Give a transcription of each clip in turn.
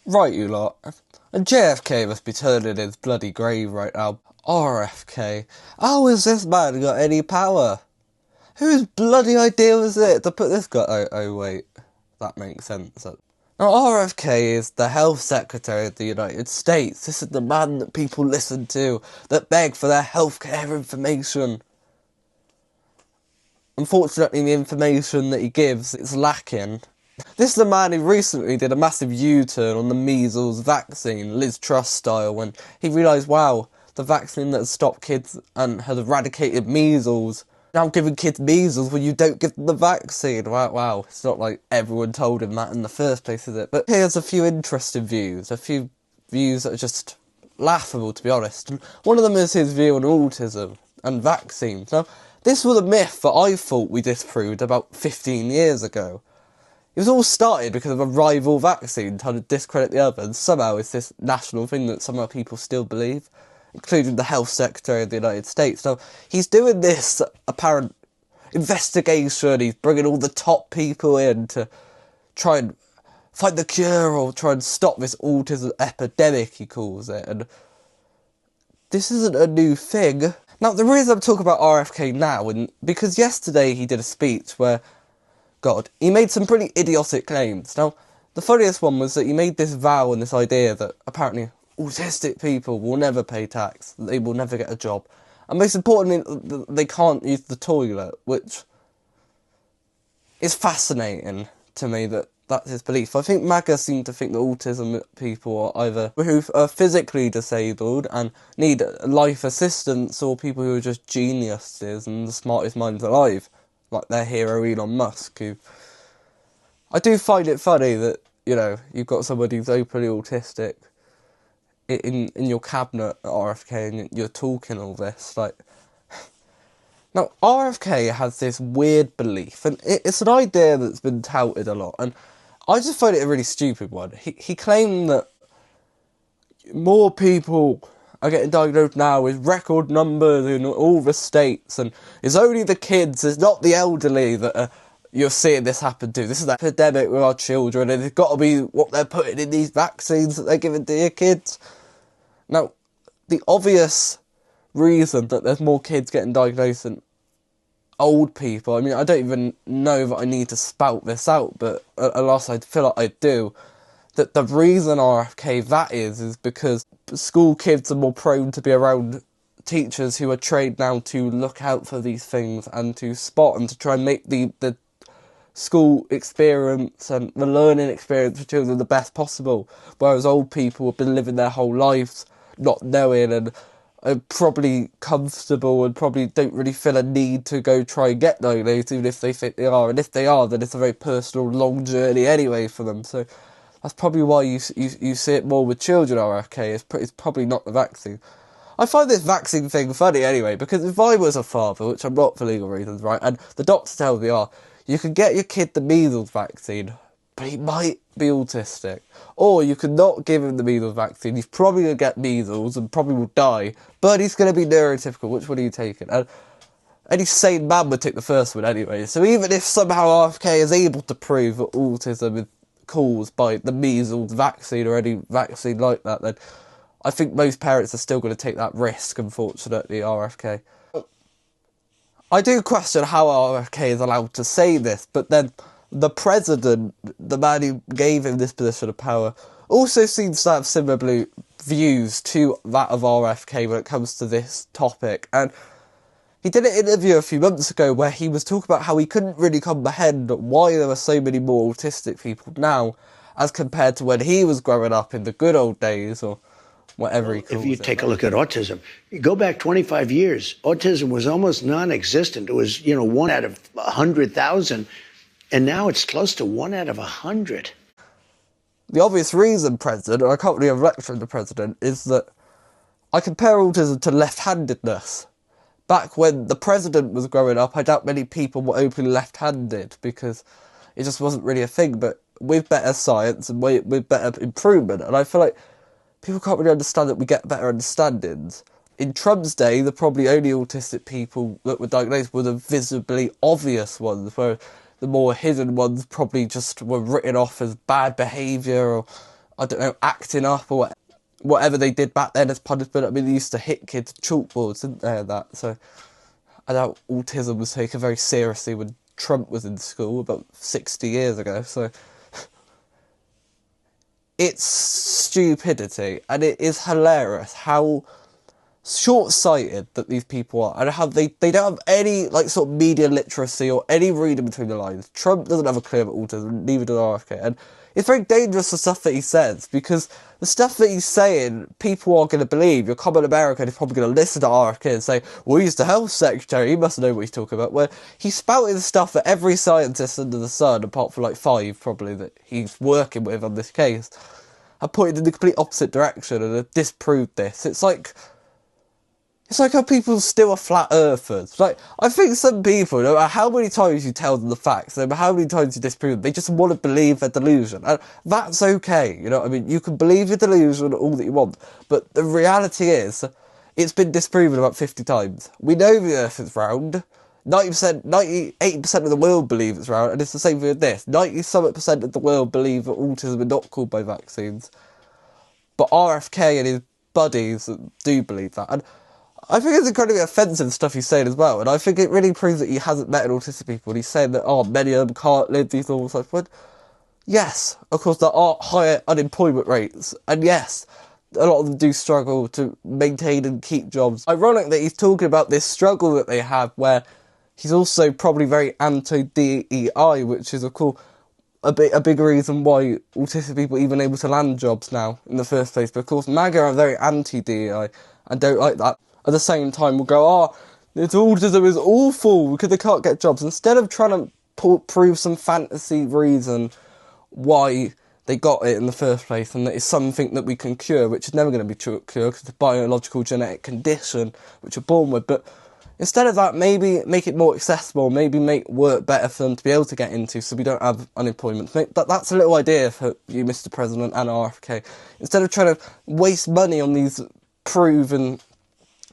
Right, you lot. And JFK must be turning in his bloody grave right now. RFK. How has this man got any power? Whose bloody idea was it to put this guy... Oh, wait. That makes sense. Now, RFK is the Health Secretary of the United States. This is the man that people listen to, that beg for their healthcare information. Unfortunately, the information that he gives is lacking. This is the man who recently did a massive U-turn on the measles vaccine, Liz Truss style, when he realised, wow, the vaccine that has stopped kids and has eradicated measles, now giving kids measles when you don't give them the vaccine. Wow, it's not like everyone told him that in the first place, is it? But here's a few interesting views, a few views that are just laughable, to be honest. And one of them is his view on autism and vaccines. Now, this was a myth that I thought we disproved about 15 years ago. It was all started because of a rival vaccine trying to discredit the other, and somehow it's this national thing that somehow people still believe, including the Health Secretary of the United States. So he's doing this apparent investigation, he's bringing all the top people in to try and find the cure or try and stop this autism epidemic, he calls it, and this isn't a new thing. Now, the reason I'm talking about RFK now, and because yesterday he did a speech where, God, he made some pretty idiotic claims. Now, the funniest one was that he made this vow and this idea that apparently autistic people will never pay tax, they will never get a job, and most importantly, they can't use the toilet, which is fascinating to me that that's his belief. I think MAGA seem to think that autism people are either who are physically disabled and need life assistance, or people who are just geniuses and the smartest minds alive, like their hero Elon Musk, who... I do find it funny that, you know, you've got somebody who's openly autistic in your cabinet at RFK and you're talking all this, like... Now, RFK has this weird belief, and it's an idea that's been touted a lot, and I just find it a really stupid one. He claimed that more people are getting diagnosed now with record numbers in all the states, and it's only the kids, it's not the elderly that you're seeing this happen to. This is an epidemic with our children, and it's got to be what they're putting in these vaccines that they're giving to your kids. Now, the obvious reason that there's more kids getting diagnosed than old people, I mean, I don't even know that I need to spout this out, but alas, I feel like I do, that the reason RFK that is because school kids are more prone to be around teachers who are trained now to look out for these things and to spot and to try and make the school experience and the learning experience for children the best possible, whereas old people have been living their whole lives not knowing and are probably comfortable and probably don't really feel a need to go try and get diagnosed, even if they think they are. And if they are, then it's a very personal, long journey anyway for them. So that's probably why you see it more with children, RFK. It's probably not the vaccine. I find this vaccine thing funny anyway, because if I was a father, which I'm not for legal reasons, right, and the doctor tells me, you can get your kid the measles vaccine, but he might be autistic. Or you could not give him the measles vaccine, he's probably going to get measles and probably will die, but he's going to be neurotypical. Which one are you taking? And any sane man would take the first one anyway. So even if somehow RFK is able to prove that autism is caused by the measles vaccine or any vaccine like that, then I think most parents are still going to take that risk, unfortunately, RFK. I do question how RFK is allowed to say this, but then the president, the man who gave him this position of power, also seems to have similar views to that of RFK when it comes to this topic. And he did an interview a few months ago where he was talking about how he couldn't really comprehend why there are so many more autistic people now as compared to when he was growing up in the good old days, or whatever he calls it. If you take a look at autism, you go back 25 years, autism was almost non-existent. It was, 1 out of 100,000. And now it's close to 1 out of 100. The obvious reason, President, and I can't really have lectured the President, is that I compare autism to left-handedness. Back when the President was growing up, I doubt many people were openly left-handed, because it just wasn't really a thing. But with better science and with better improvement, and I feel like people can't really understand that we get better understandings. In Trump's day, the probably only autistic people that were diagnosed were the visibly obvious ones, where the more hidden ones probably just were written off as bad behaviour or I don't know, acting up or whatever they did back then as punishment. I mean, they used to hit kids with chalkboards, didn't they, that? So I doubt autism was taken very seriously when Trump was in school about 60 years ago, so it's stupidity, and it is hilarious how short-sighted that these people are, and how they don't have any, like, sort of media literacy or any reading between the lines. Trump doesn't have a clue about autism, neither does RFK, and it's very dangerous, the stuff that he says, because the stuff that he's saying, people are going to believe. Your common American is probably going to listen to RFK and say, well, he's the health secretary, he must know what he's talking about, where he's spouting stuff that every scientist under the sun, apart from like 5 probably, that he's working with on this case, have pointed in the complete opposite direction and have disproved this. It's like how people still are flat earthers. Like, I think some people, no matter how many times you tell them the facts, no matter how many times you disprove them, they just want to believe their delusion. And that's okay, you know what I mean? You can believe your delusion all that you want, but the reality is, it's been disproven about 50 times. We know the earth is round. 98% of the world believe it's round, and it's the same with this. 90% of the world believe that autism is not caused by vaccines. But RFK and his buddies do believe that. And I think it's incredibly offensive stuff he's saying as well, and I think it really proves that he hasn't met autistic people. And he's saying that, oh, many of them can't live these normal lives. But yes, of course, there are higher unemployment rates, and yes, a lot of them do struggle to maintain and keep jobs. Ironic that he's talking about this struggle that they have, where he's also probably very anti-DEI, which is, of course, a big reason why autistic people are even able to land jobs now in the first place. But of course, MAGA are very anti-DEI and don't like that. At the same time, we'll go, oh, this autism is awful because they can't get jobs. Instead of trying to prove some fantasy reason why they got it in the first place, and that it's something that we can cure, which is never going to be cured because it's a biological genetic condition which you're born with. But instead of that, maybe make it more accessible, maybe make work better for them to be able to get into so we don't have unemployment. That's a little idea for you, Mr. President, and RFK. Instead of trying to waste money on these proven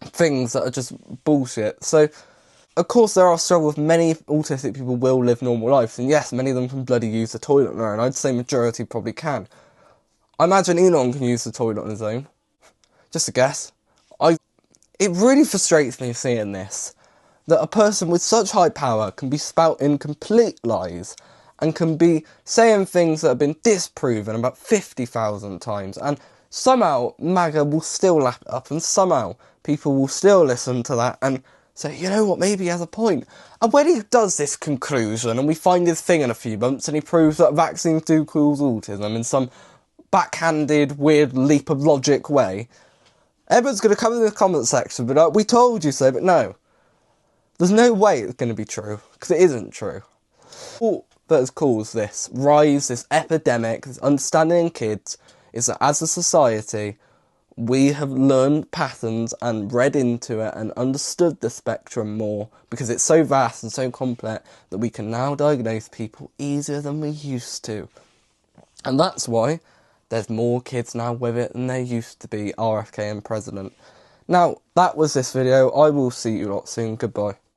things that are just bullshit. So, of course, there are struggles. Many autistic people will live normal lives, and yes, many of them can bloody use the toilet on their own. I'd say majority probably can. I imagine Elon can use the toilet on his own. Just a guess. It really frustrates me seeing this, that a person with such high power can be spouting complete lies and can be saying things that have been disproven about 50,000 times, and somehow MAGA will still lap it up, and somehow people will still listen to that and say, you know what, maybe he has a point. And when he does this conclusion and we find his thing in a few months and he proves that vaccines do cause autism in some backhanded, weird leap of logic way, everyone's going to come in the comment section and be like, we told you so, but no. There's no way it's going to be true, because it isn't true. All that has caused this rise, this epidemic, this understanding in kids, is that as a society, we have learned patterns and read into it and understood the spectrum more, because it's so vast and so complex that we can now diagnose people easier than we used to. And that's why there's more kids now with it than there used to be, RFK and President. Now, that was this video. I will see you lot soon. Goodbye.